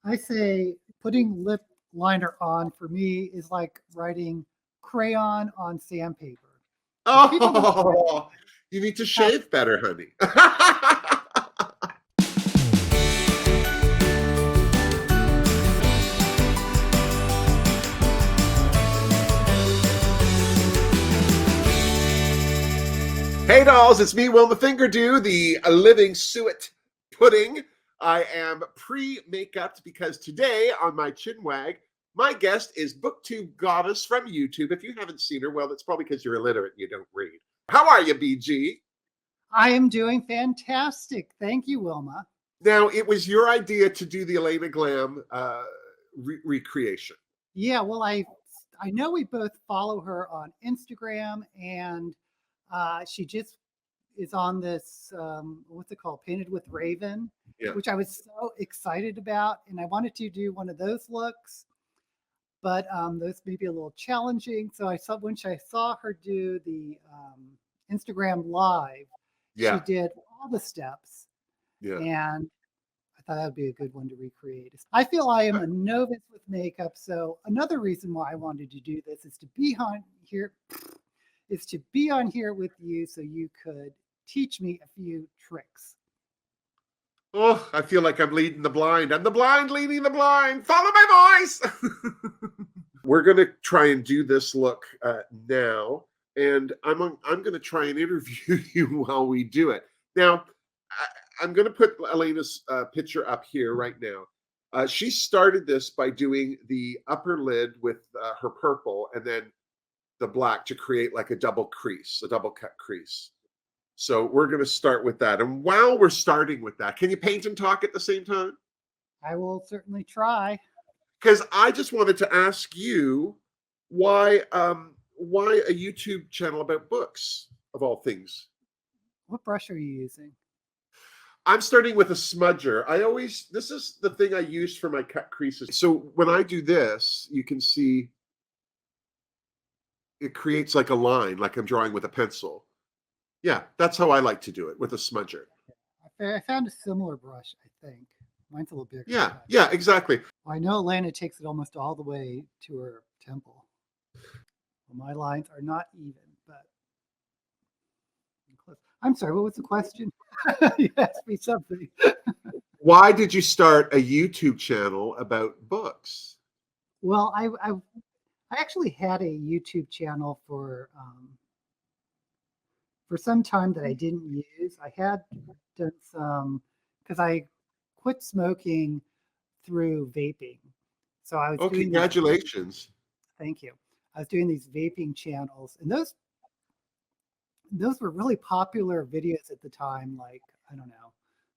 I say putting lip liner on for me is like writing crayon on sandpaper. If people don't Oh, you need to have, shave better, honey. Hey dolls, it's me, Wilma Fingerdoo, the living suet pudding. I am pre-makeuped because today on my chin wag, my guest is Booktube Goddess from YouTube. If you haven't seen her, well, that's probably because you're illiterate and you don't read. How are you, BG? I am doing fantastic. Thank you, Wilma. Now, it was your idea to do the Elaina Glam recreation. Yeah, well, I know we both follow her on Instagram, and she just is on this what's it called, Painted with Raven, Yeah. which I was so excited about, and I wanted to do one of those looks, but those may be a little challenging. So I saw when I saw her do the Instagram live, Yeah. she did all the steps, Yeah. and I thought that would be a good one to recreate. I feel I am a novice with makeup, so another reason why I wanted to do this is to be on here with you so you could teach me a few tricks. Oh, I feel like I'm leading the blind. I'm the blind leading the blind. Follow my voice. We're going to try and do this look now, and I'm going to try and interview you while we do it. Now, I'm going to put Elena's picture up here right now. She started this by doing the upper lid with her purple and then the black to create like a double crease, a double cut crease. So we're going to start with that. And while we're starting with that, can you paint and talk at the same time? I will certainly try. Because I just wanted to ask you why a YouTube channel about books, of all things? What brush are you using? I'm starting with a smudger. This is the thing I use for my cut creases. So when I do this, you can see it creates like a line, like I'm drawing with a pencil. Yeah, that's how I like to do it, with a smudger. I found a similar brush, I think. Mine's a little bigger. Yeah, exactly. I know Elaina takes it almost all the way to her temple. Well, my lines are not even, but I'm sorry, what was the question? You asked me something. Why did you start a YouTube channel about books? Well, I actually had a YouTube channel for some time that I didn't use. I had done some, because I quit smoking through vaping. So I was doing congratulations. Thank you. I was doing these vaping channels, and those were really popular videos at the time, like, I don't know,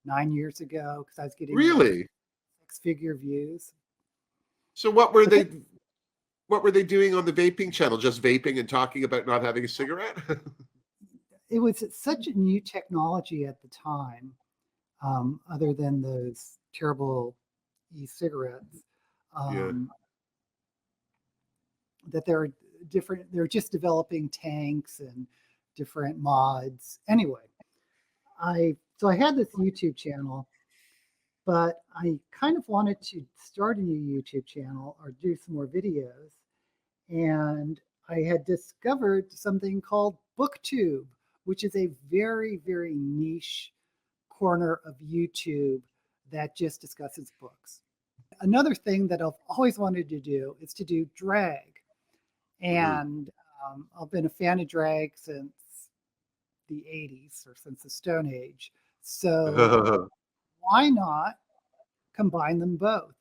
9 years ago, because I was getting really like 6-figure views. So what were they doing on the vaping channel? Just vaping and talking about not having a cigarette? It was such a new technology at the time, other than those terrible e-cigarettes, that they're different. They're just developing tanks and different mods. Anyway, so I had this YouTube channel, but I kind of wanted to start a new YouTube channel or do some more videos. And I had discovered something called Booktube, which is a very, very niche corner of YouTube that just discusses books. Another thing that I've always wanted to do is to do drag. And I've been a fan of drag since the 80s, or since the Stone Age. So why not combine them both?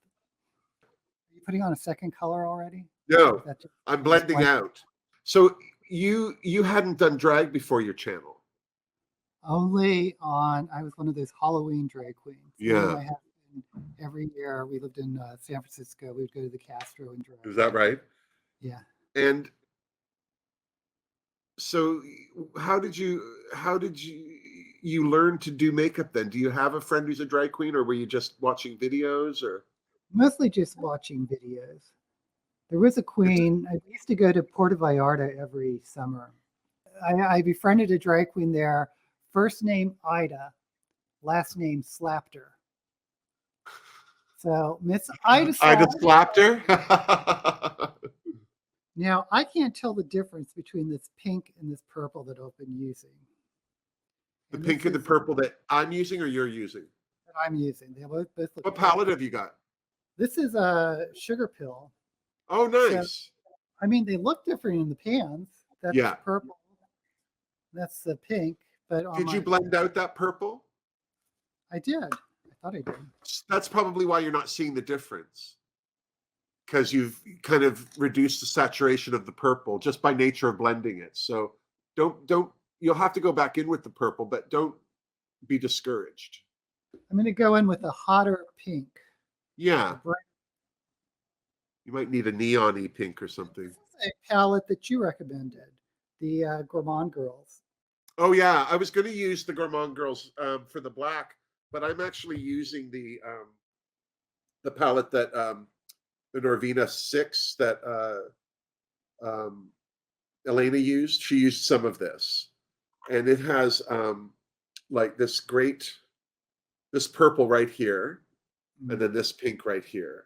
Are you putting on a second color already? No, I'm blending out. So you hadn't done drag before your channel? Only on, I was one of those Halloween drag queens. Yeah. Every year we lived in San Francisco, we would go to the Castro and drag. Is that right? Yeah. And so how did you learn to do makeup then? Do you have a friend who's a drag queen, or were you just watching videos? Or mostly just watching videos. There was a queen. I used to go to Puerto Vallarta every summer. I befriended a drag queen there. First name Ida, last name Slapter. So Miss Ida I saw. just slapped her. Now I can't tell the difference between this pink and this purple that I've been using. The And pink this and the is purple that I'm using or you're using. that I'm using. They both look What good. palette have you got? This is a sugar pill. Oh, So nice. I mean, they look different in the pans. That's Yeah. purple. That's the pink. But on Did you my, blend out that purple? I did. I thought I did. That's probably why you're not seeing the difference. Because you've kind of reduced the saturation of the purple just by nature of blending it. So don't you'll have to go back in with the purple, but don't be discouraged. I'm going to go in with a hotter pink. Yeah. You might need a neon-y pink or something. This is a palette that you recommended, the Gourmand Girls. Oh yeah, I was going to use the Gourmand Girls for the black, but I'm actually using the palette that the Norvina 6 that Elaina used. She used some of this, and it has like this purple right here, and then this pink right here.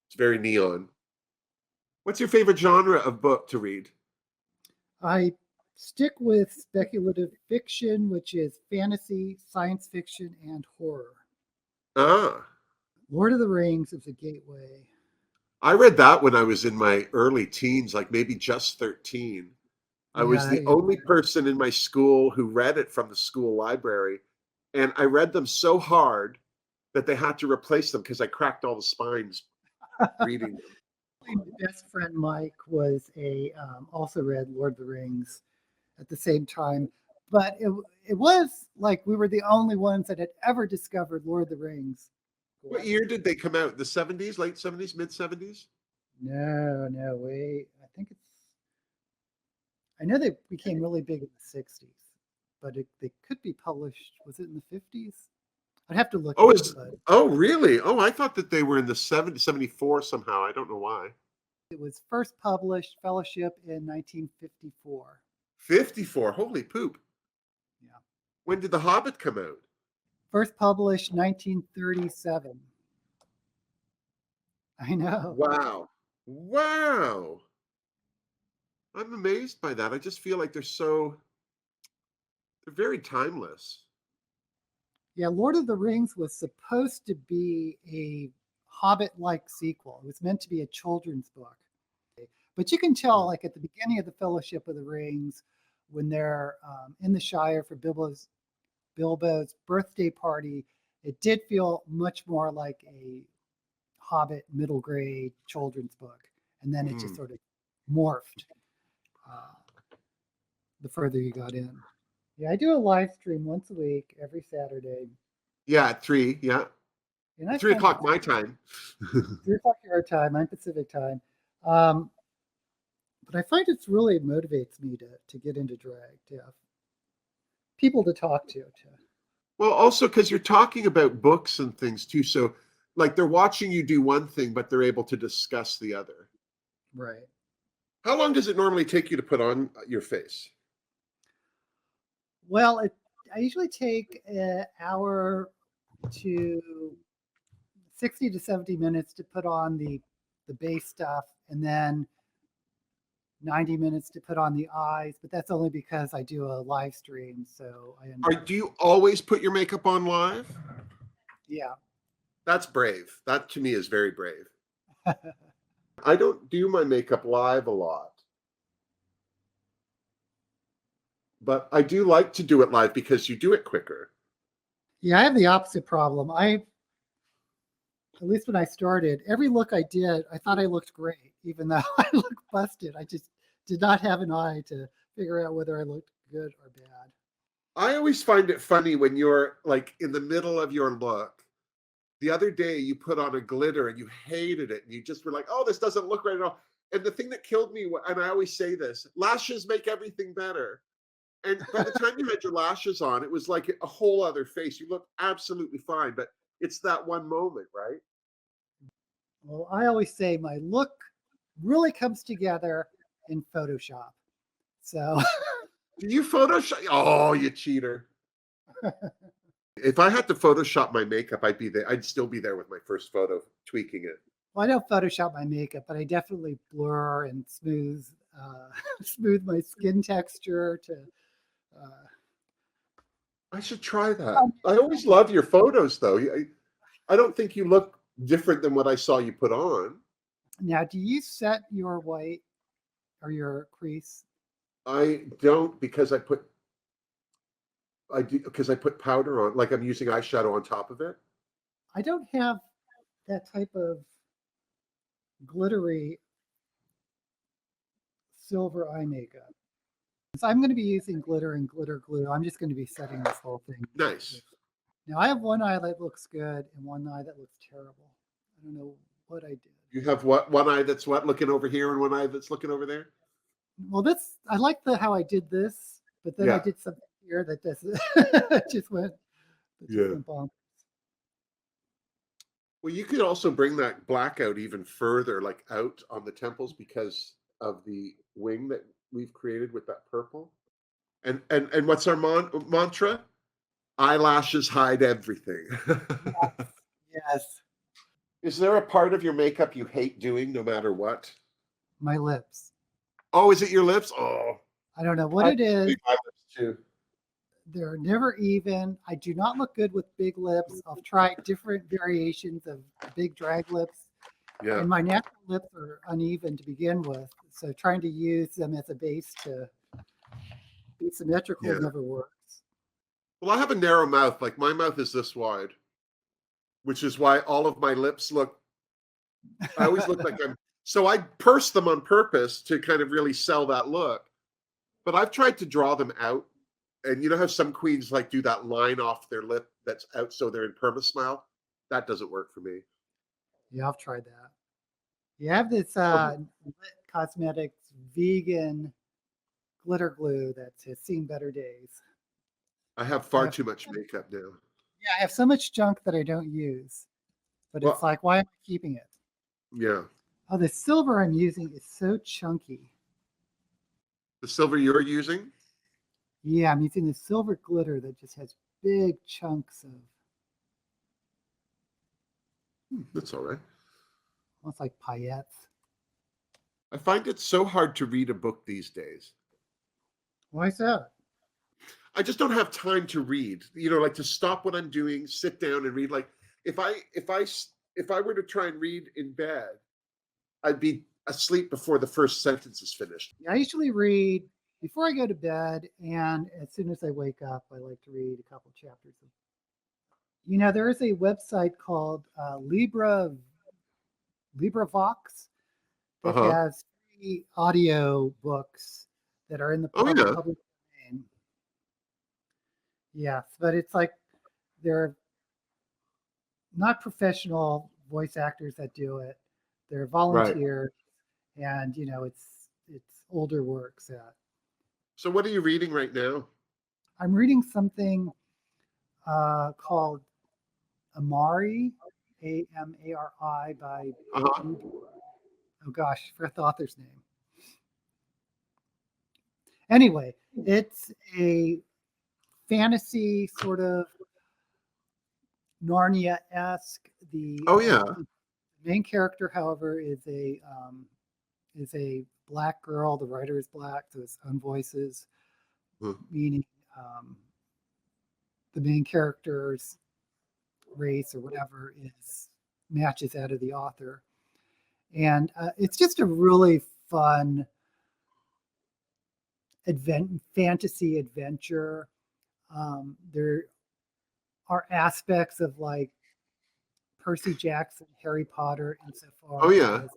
It's very neon. What's your favorite genre of book to read? I stick with speculative fiction, which is fantasy, science fiction, and horror. Ah, Lord of the Rings is a gateway. I read that when I was in my early teens, like maybe just 13. I was the Yeah, only person in my school who read it from the school library. And I read them so hard that they had to replace them because I cracked all the spines reading them. my best friend Mike was also read Lord of the Rings at the same time, but it was like we were the only ones that had ever discovered Lord of the Rings. What year did they come out? The 70s, late 70s, mid 70s? No, wait. I know they became really big in the 60s, but they could be published. Was it in the 50s? I'd have to look Oh, at it, but oh, really? Oh, I thought that they were in the 70s, 74 somehow. I don't know why. it was first published Fellowship in 1954. 54. Holy poop. Yeah. When did The Hobbit come out? First published 1937. I know. Wow. Wow. I'm amazed by that. I just feel like they're very timeless. Yeah, Lord of the Rings was supposed to be a Hobbit-like sequel. It was meant to be a children's book. But you can tell, like at the beginning of the Fellowship of the Rings, when they're in the Shire for Bilbo's birthday party, it did feel much more like a Hobbit middle grade children's book. And then it just sort of morphed the further you got in. Yeah, I do a live stream once a week, every Saturday. Yeah, at 3. Yeah. And 3 o'clock my time. 3 o'clock your time, I'm Pacific time. But I find it really motivates me to get into drag, to have people to talk to. Well, also because you're talking about books and things too. So, like, they're watching you do one thing, but they're able to discuss the other. Right. How long does it normally take you to put on your face? Well, I usually take an hour to 60 to 70 minutes to put on the base stuff, and then 90 minutes to put on the eyes, but that's only because I do a live stream. So Do you always put your makeup on live? Yeah. That's brave. That to me is very brave. I don't do my makeup live a lot, but I do like to do it live because you do it quicker. Yeah, I have the opposite problem. At least when I started, every look I did, I thought I looked great, even though I looked busted. I just did not have an eye to figure out whether I looked good or bad. I always find it funny when you're like in the middle of your look. The other day you put on a glitter and you hated it and you just were like, oh, this doesn't look right at all. And the thing that killed me, and I always say this, lashes make everything better. And by the time you had your lashes on, it was like a whole other face. You look absolutely fine, but it's that one moment, right? Well, I always say my look really comes together in Photoshop. So Do you Photoshop? Oh, you cheater. If I had to Photoshop my makeup, I'd be there. I'd still be there with my first photo, tweaking it. Well, I don't Photoshop my makeup, but I definitely blur and smooth smooth my skin texture to. Uh, I should try that. I always love your photos, though. I don't think you look different than what I saw you put on. Now, do you set your white or your crease? I don't because I do because I put powder on, like I'm using eyeshadow on top of it. I don't have that type of glittery silver eye makeup. So I'm going to be using glitter and glitter glue. I'm just going to be setting this whole thing. Nice. Now I have one eye that looks good and one eye that looks terrible. I don't know what I did. You have what? One eye that's what looking over here, and one eye that's looking over there. Well, this I like how I did this, but then I Yeah. did something here that doesn't just went Yeah. bonkers. Well, you could also bring that black out even further, like out on the temples because of the wing that we've created with that purple. And what's our mantra? Eyelashes hide everything. Yes, Is there a part of your makeup you hate doing no matter what? my lips. Oh, is it your lips? Oh, I don't know what I it is. hate my lips too. They're never even. I do not look good with big lips. I've tried different variations of big drag lips, Yeah. and my natural lips are uneven to begin with. So trying to use them as a base to be symmetrical Yeah. never works. Well, I have a narrow mouth. Like my mouth is this wide, which is why all of my lips look. I always look like I'm. So I purse them on purpose to kind of really sell that look. But I've tried to draw them out. And you know how some queens like do that line off their lip that's out so they're in perma smile? That doesn't work for me. Yeah, I've tried that. You have this Lit Cosmetics vegan glitter glue that has seen better days. I have I far have, too much makeup now. yeah, I have so much junk that I don't use, but it's Well, like, why am I keeping it? yeah. Oh, the silver I'm using is so chunky. The silver you're using? Yeah, I'm using the silver glitter that just has big chunks of That's all right. almost like paillettes. I find it so hard to read a book these days. Why is that? I just don't have time to read. You know, like to stop what I'm doing, sit down and read. Like if I were to try and read in bed, I'd be asleep before the first sentence is finished. I usually read before I go to bed, and as soon as I wake up, I like to read a couple chapters. There is a website called LibriVox that Uh-huh. has free audio books that are in the Oh yeah. public domain. Yes, but it's like they're not professional voice actors that do it. They're Right. volunteers, and it's older works that So what are you reading right now? I'm reading something called Amari, Amari by Uh-huh. oh gosh, I forgot the author's name. Anyway, it's a fantasy sort of Narnia-esque. The Oh yeah. main character, however, is a black girl. The writer is black, so it's own voices, Hmm. meaning the main character's race or whatever is matches that of the author, and it's just a really fun fantasy adventure. There are aspects of like Percy Jackson, Harry Potter, Oh insofar yeah. as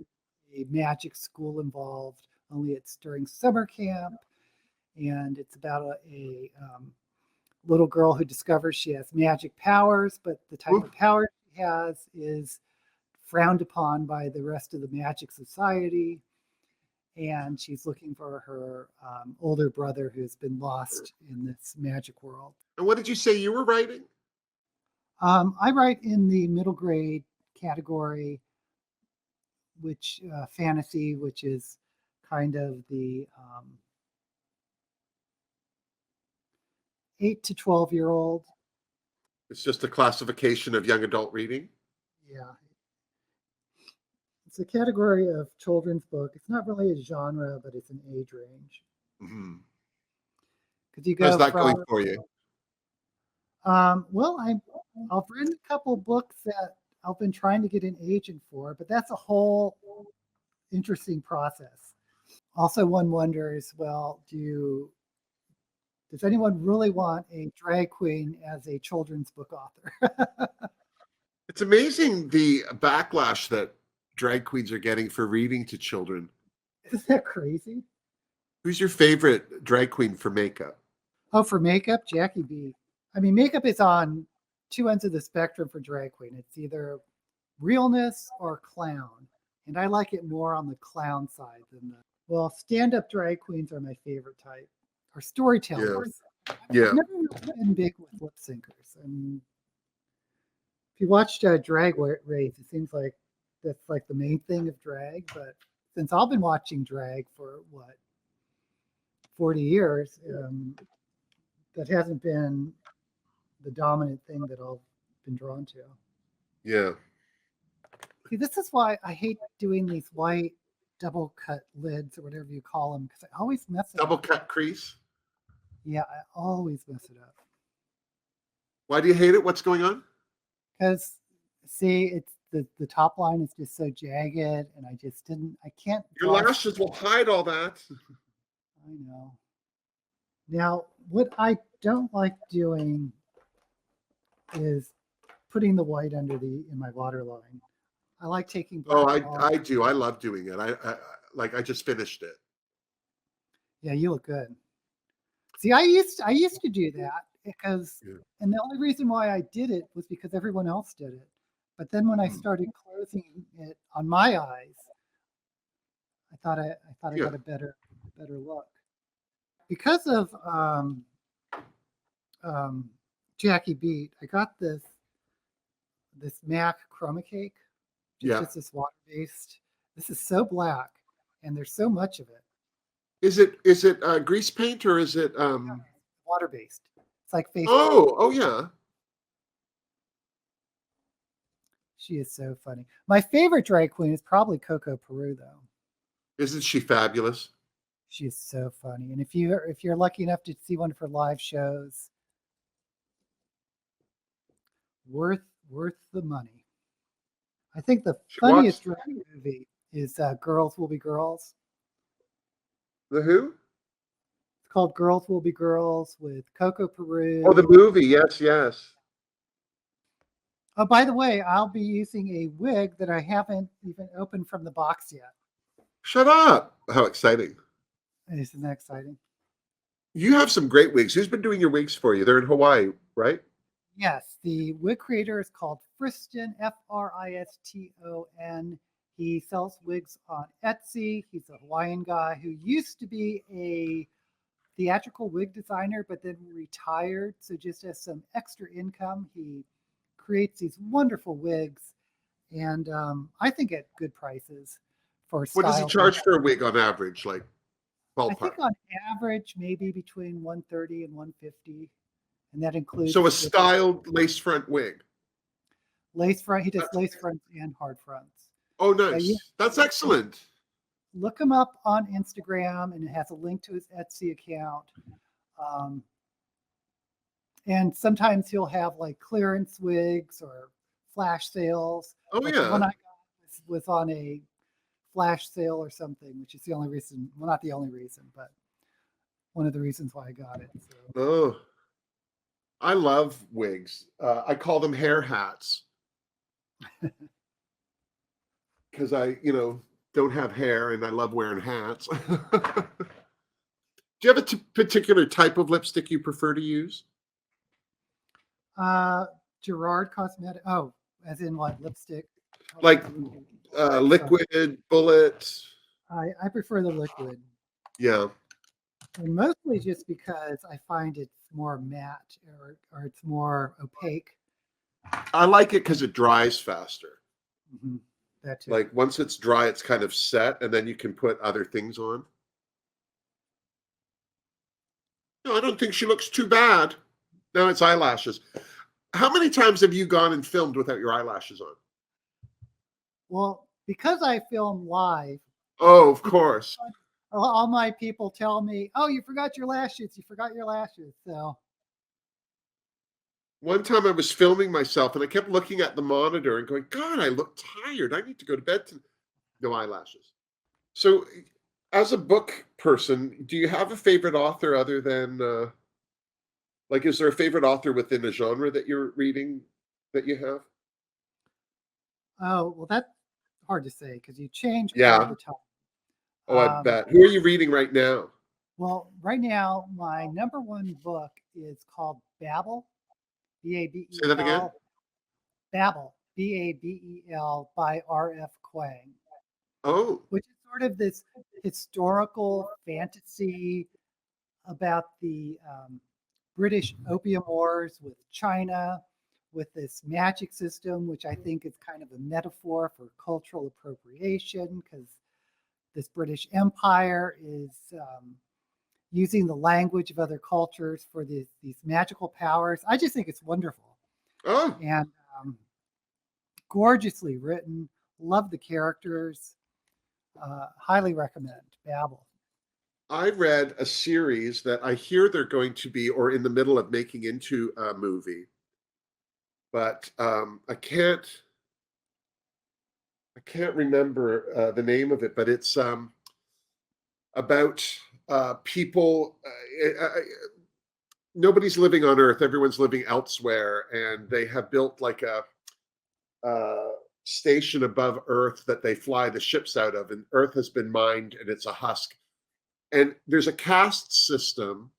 a magic school involved. Only it's during summer camp, and it's about a little girl who discovers she has magic powers, but the type Woo. of power she has is frowned upon by the rest of the magic society. And she's looking for her older brother who's been lost in this magic world. And what did you say you were writing? I write in the middle grade category, which fantasy, which is kind of the 8 to 12-year-old. It's just a classification of young adult reading. Yeah. It's a category of children's book. It's not really a genre, but it's an age range. Mm-hmm. Because you How's go that going from, for you? well, I've written a couple of books that I've been trying to get an agent for, but that's a whole interesting process. Also, one wonders, well, does anyone really want a drag queen as a children's book author? It's amazing the backlash that drag queens are getting for reading to children. Isn't that crazy? Who's your favorite drag queen for makeup? Oh, for makeup, Jackie B. I mean, makeup is on two ends of the spectrum for drag queen. It's either realness or clown. And I like it more on the clown side than the, well, stand-up drag queens are my favorite type, or storytellers. Yeah. I've never really been big with lip syncers. And if you watched Drag Race, it seems like that's like the main thing of drag. But since I've been watching drag for what, 40 years, that hasn't been the dominant thing that I've been drawn to. Yeah. See, this is why I hate doing these white double cut lids or whatever you call them, because I always mess it Double up. cut crease. Yeah, I always mess it up. Why do you hate it? What's going on? Because, see, it's the top line is just so jagged, and I can't. Your lashes will hide all that. I know. Now, what I don't like doing is putting the white under in my waterline. I like taking black. Oh, I do. I love doing it. I just finished it. Yeah, you look good. See, I used to do that because, and the only reason why I did it was because everyone else did it. But then when I started closing it on my eyes, I thought I got a better look. Because of Jackie Beat, I got this MAC chroma cake. Just this water based. This is so black, and there's so much of it. Is it grease paint or is it water based? It's like face. Oh yeah. She is so funny. My favorite drag queen is probably Coco Peru, though. Isn't she fabulous? She is so funny, and if you're lucky enough to see one of her live shows, worth the money. I think the funniest drag movie is Girls Will Be Girls. The who? It's called Girls Will Be Girls with Coco Peru. Oh, the movie. Yes. Oh, by the way, I'll be using a wig that I haven't even opened from the box yet. Shut up. How exciting. Isn't that exciting? You have some great wigs. Who's been doing your wigs for you? They're in Hawaii, right? Yes, the wig creator is called Friston, Friston. He sells wigs on Etsy. He's a Hawaiian guy who used to be a theatrical wig designer, but then retired. So just as some extra income, he creates these wonderful wigs, and I think at good prices for style. What does he charge for a wig on average? Like ballpark? I think on average, maybe between $130 and $150. And that includes. So a styled lace front wig. Lace front. He does lace fronts and hard fronts. Oh, nice. That's excellent. Look him up on Instagram, and it has a link to his Etsy account. And sometimes he'll have like clearance wigs or flash sales. Oh, like yeah. The one I got was on a flash sale or something, which is the only reason. Well, not the only reason, but one of the reasons why I got it. So. Oh. I love wigs. I call them hair hats because I, don't have hair and I love wearing hats. Do you have a particular type of lipstick you prefer to use? Gerard Cosmetic. Oh, as in what, lipstick? Like liquid, bullet. I prefer the liquid. Yeah. And mostly just because I find it's more matte or it's more opaque. I like it because it dries faster. Mm-hmm. That too. Like once it's dry, it's kind of set, and then you can put other things on. No, I don't think she looks too bad. No, it's eyelashes. How many times have you gone and filmed without your eyelashes on? Well, because I film live, Oh, of course. all my people tell me, "Oh, you forgot your lashes. You forgot your lashes." So, One time I was filming myself and I kept looking at the monitor and going, God, I look tired. I need to go to bed. No eyelashes. So, as a book person, do you have a favorite author other than, like, is there a favorite author within a genre that you're reading that you have? oh, well, that's hard to say because you change all Yeah. the time. Oh, I Um, bet. Who are you reading right now? well, right now, my number one book is called Babel, Say that again. Babel, Babel, Babel by R.F. Kuang, Oh, which is sort of this historical fantasy about the British Opium Wars with China, with this magic system, which I think is kind of a metaphor for cultural appropriation, because this British Empire is using the language of other cultures for these magical powers. I just think it's wonderful oh, and gorgeously written. Love the characters. Highly recommend Babel. I read a series that I hear they're going to be or in the middle of making into a movie, but I can't remember the name of it, but it's about people. Nobody's living on Earth; everyone's living elsewhere, and they have built like a station above Earth that they fly the ships out of, and Earth has been mined, and it's a husk. And there's a caste system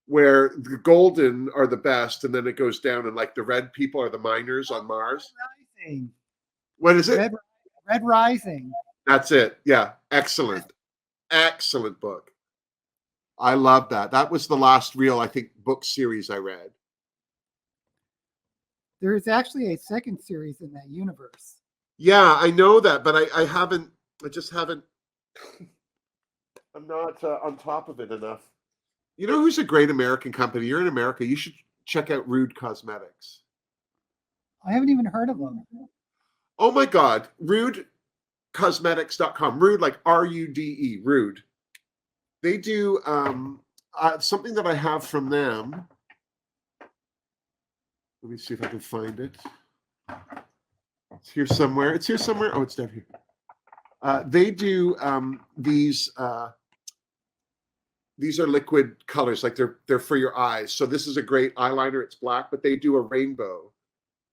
where the golden are the best, and then it goes down, and like the red people are the miners on Mars. Rising. What is it? Red, Red Rising. That's it. Yeah, excellent, excellent book. I love that. That was the last real, I think, book series I read. There is actually a second series in that universe. Yeah, I know that, but I haven't. I just haven't. I'm not on top of it enough. You know who's a great American company? You're in America. You should check out Rude Cosmetics. I haven't even heard of them. Oh my God, rudecosmetics.com. Rude, like Rude, Rude. They do something that I have from them. Let me see if I can find it. It's here somewhere. It's here somewhere. Oh, it's down here. They do these. These are liquid colors, like they're for your eyes. So this is a great eyeliner. It's black, but they do a rainbow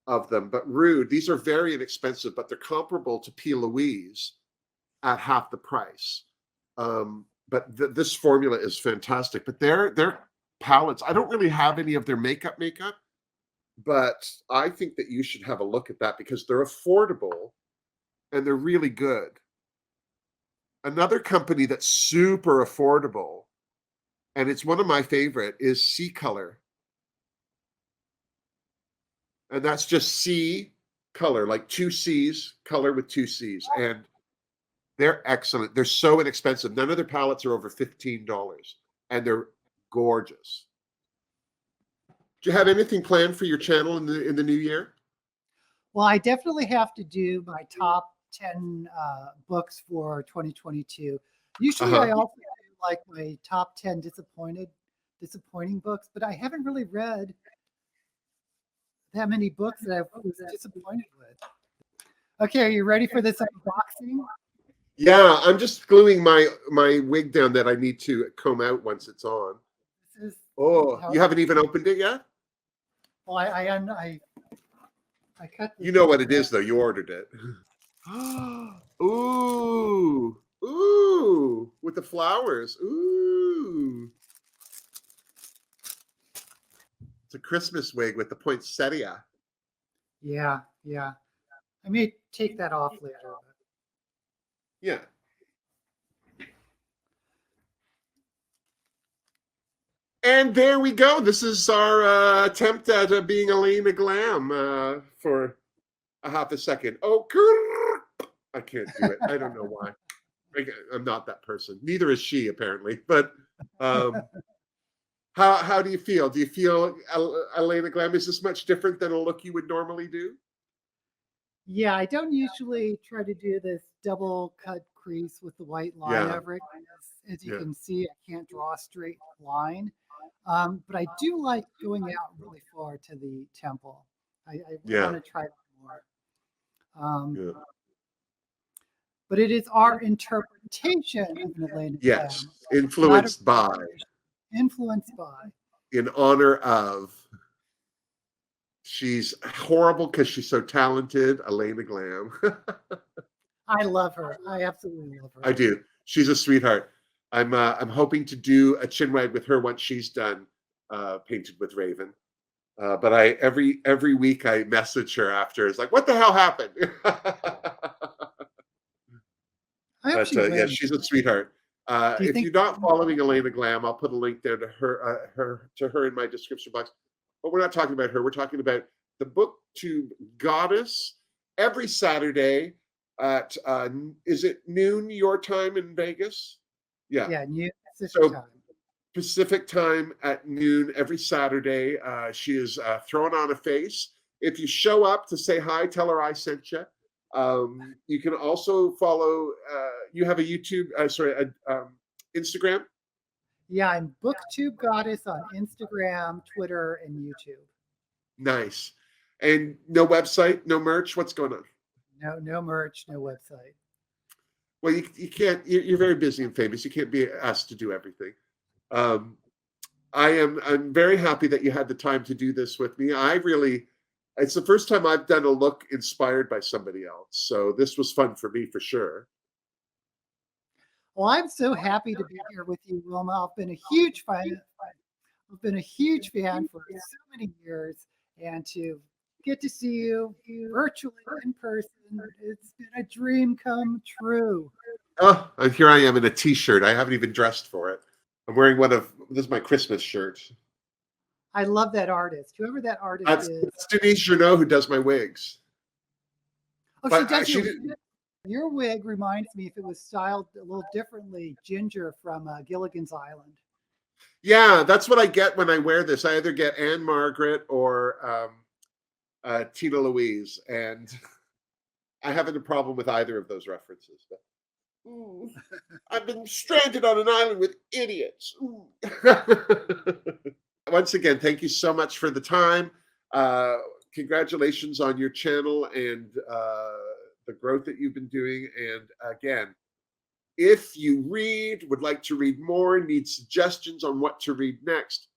of them. But Rude, these are very inexpensive, but they're comparable to P. Louise at half the price. But this formula is fantastic. But their palettes, I don't really have any of their makeup, but I think that you should have a look at that because they're affordable and they're really good. Another company that's super affordable, and it's one of my favorite, is C Color. And that's just C Color, like two C's, color with two C's. And they're excellent. They're so inexpensive. None of their palettes are over $15, and they're gorgeous. Do you have anything planned for your channel in the new year? Well, I definitely have to do my top 10 books for 2022. Usually, I also do like my top 10 disappointing books, but I haven't really read that many books that I was disappointed with. Okay, are you ready for this unboxing? Yeah, I'm just gluing my wig down that I need to comb out once it's on. This is Oh, you haven't even opened it yet? well, I cut this. You know what it is, though. You ordered it. Ooh, ooh, with the flowers. Ooh. It's a Christmas wig with the poinsettia. Yeah, yeah. I may take that off later. Yeah. And there we go. This is our attempt at being Elaina Glam for a half a second. Oh, I can't do it. I don't know why. I'm not that person. Neither is she, apparently. But How do you feel? Do you feel, Elaina Glam, is this much different than a look you would normally do? Yeah, I don't usually try to do this double cut crease with the white line Yeah, over it. As you yeah, can see, I can't draw a straight line. But I do like going out really far to the temple. I want yeah, to try that more. Um, yeah. but it is our interpretation of an Atlantic Yes, Glam, not a influenced by, influenced by. in honor of. She's horrible because she's so talented, Elaina Glam. I love her. I absolutely love I her. do. She's a sweetheart. I'm hoping to do a chin wag with her once she's done painted with Raven. But I every week I message her after. It's like, what the hell happened? I hope But she yeah, wins. she's a sweetheart. Do you If think? you're not following Elaina Glam, I'll put a link there to her in my description box. But we're not talking about her. We're talking about the Booktube Goddess every Saturday at is it noon your time in Vegas? Yeah. Yeah, New Pacific So time. Pacific time at noon every Saturday. She is throwing on a face. If you show up to say hi, tell her I sent you. You can also follow. You have a YouTube, Instagram. Yeah, I'm Booktube Goddess on Instagram, Twitter, and YouTube. Nice. And no website, no merch. What's going on? No merch, no website. Well, you can't. You're very busy and famous. You can't be asked to do everything. Um, I'm very happy that you had the time to do this with me. It's the first time I've done a look inspired by somebody else. So this was fun for me for sure. Well, I'm so happy to be here with you, Wilma. I've been a huge fan. I've been a huge fan for so many years, and to get to see you virtually in person, it's been a dream come true. Oh, and here I am in a t-shirt. I haven't even dressed for it. I'm wearing this is my Christmas shirt. I love that artist. Whoever that artist That's, is. that's Denise Journeau who does my wigs. Oh, she But does she your did, your wig reminds me if it was styled a little differently, Ginger from Gilligan's Island. yeah, that's what I get when I wear this. I either get Anne Margaret or Tina Louise, and I haven't a problem with either of those references. But, I've been stranded on an island with idiots. Once again, thank you so much for the time. Congratulations on your channel and the growth that you've been doing. And again, if you would like to read more, need suggestions on what to read next,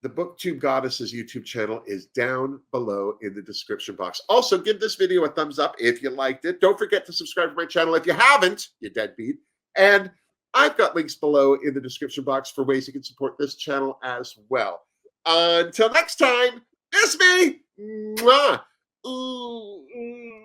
the Booktube Goddess's YouTube channel is down below in the description box. Also, give this video a thumbs up if you liked it. Don't forget to subscribe to my channel if you haven't, you deadbeat. And I've got links below in the description box for ways you can support this channel as well. Until next time, it's me. Mwah. Ooh, ooh.